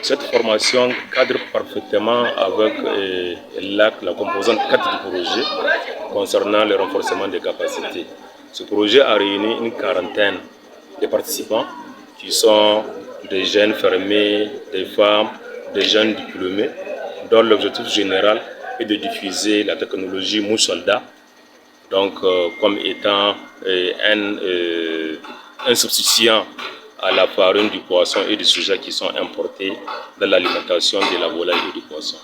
Cette formation cadre parfaitement avec la composante 4 du projet concernant le renforcement des capacités. Ce projet a réuni une quarantaine de participants qui sont des jeunes fermés, des femmes, des jeunes diplômés, dont l'objectif général est de diffuser la technologie mouche soldat, donc comme étant un substituant à la farine du poisson et du soja qui sont importés dans l'alimentation de la volaille et du poisson.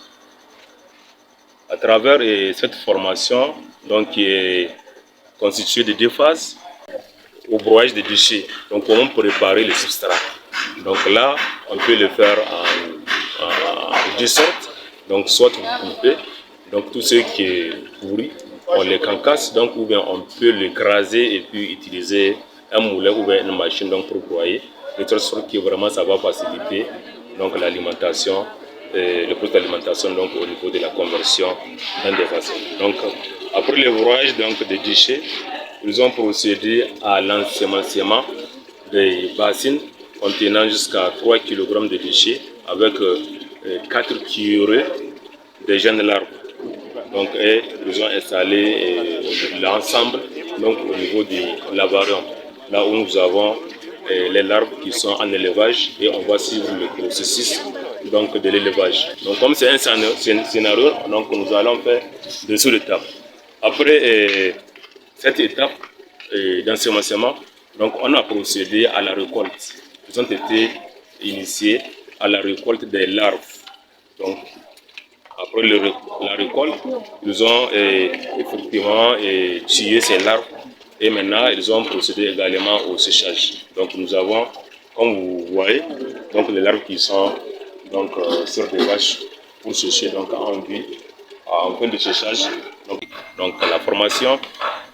À travers cette formation, donc, qui est constituée de 2 phases, au broyage des déchets, donc comment préparer les substrats. Donc là, on peut le faire en 2 sortes, donc soit vous coupez, donc tout ce qui est pourri, on les concasse, donc ou bien on peut l'écraser et puis utiliser un moulin ou bien une machine donc, pour broyer, de telle sorte que vraiment ça va faciliter donc l'alimentation, le processus d'alimentation donc au niveau de la conversion dans des bassines. Donc après le broyage donc des déchets, ils ont procédé à l'ensemencement des bassines contenant jusqu'à 3 kg de déchets avec 4 curés de jeunes larves. Donc, ils ont installé l'ensemble au niveau du lavarium, là où nous avons les larves qui sont en élevage et on va suivre le processus donc, de l'élevage. Donc, comme c'est un scénario, donc, nous allons faire dessous l'étape. Après cette étape d'ensemencement, donc on a procédé à la récolte. Ils ont été initiés à la récolte des larves. Donc, après la récolte, ils ont effectivement tué ces larves et maintenant ils ont procédé également au séchage. Donc nous avons, comme vous voyez, donc les larves qui sont donc, sur des vaches pour sécher donc en fin de séchage. Donc la formation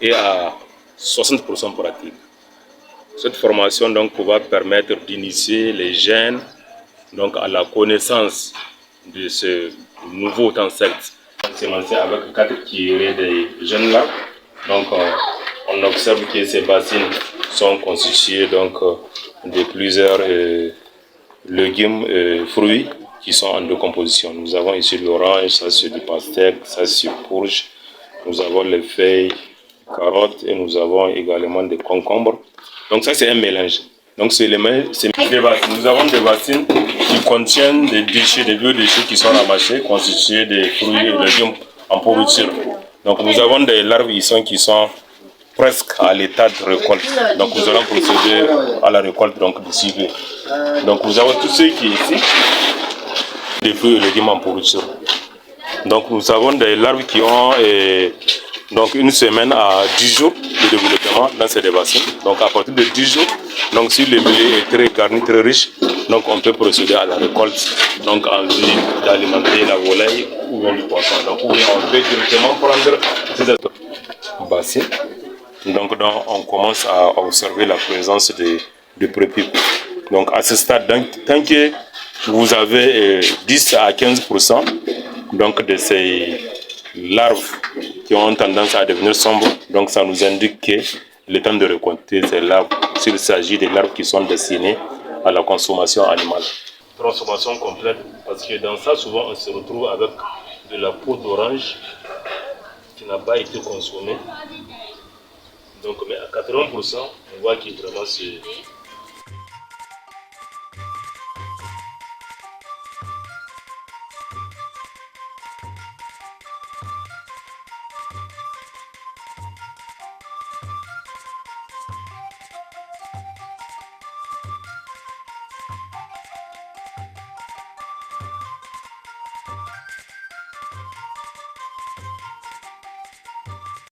est à 60% pratique. Cette formation donc va permettre d'initier les jeunes donc à la connaissance de ce nouveau insecte. C'est lancé avec 4 curés de jeunes larves. Donc on observe que ces bassines sont constituées donc de plusieurs légumes et fruits qui sont en décomposition. Nous avons ici l'orange, ça c'est du pastèque, ça c'est courge. Nous avons les feuilles, carottes et nous avons également des concombres. Donc ça c'est un mélange. Donc c'est des bassines. Nous avons des bassines qui contiennent des déchets, des vieux déchets qui sont ramassés, constitués de fruits et légumes en pourriture. Donc nous avons des larves ici qui sont presque à l'état de récolte. Donc nous allons procéder à la récolte d'ici peu. Donc nous avons tout ce qui est ici, des fruits et légumes en pourriture. Donc nous avons des larves qui ont donc une semaine à 10 jours de développement dans ces bassines. Donc à partir de 10 jours, donc si le milieu est très garni, très riche, donc on peut procéder à la récolte, donc en vue d'alimenter la volaille ou bien le poisson. Donc on peut directement prendre ces bassines. Donc on commence à observer la présence de prépuces. Donc à ce stade, tant que vous avez 10 à 15% donc de ces larves qui ont tendance à devenir sombres, donc ça nous indique que le temps de récolter ces larves, s'il s'agit des larves qui sont destinées à la consommation animale. Transformation complète, parce que dans ça, souvent on se retrouve avec de la peau d'orange qui n'a pas été consommée. Donc, mais à 80%, on voit que vraiment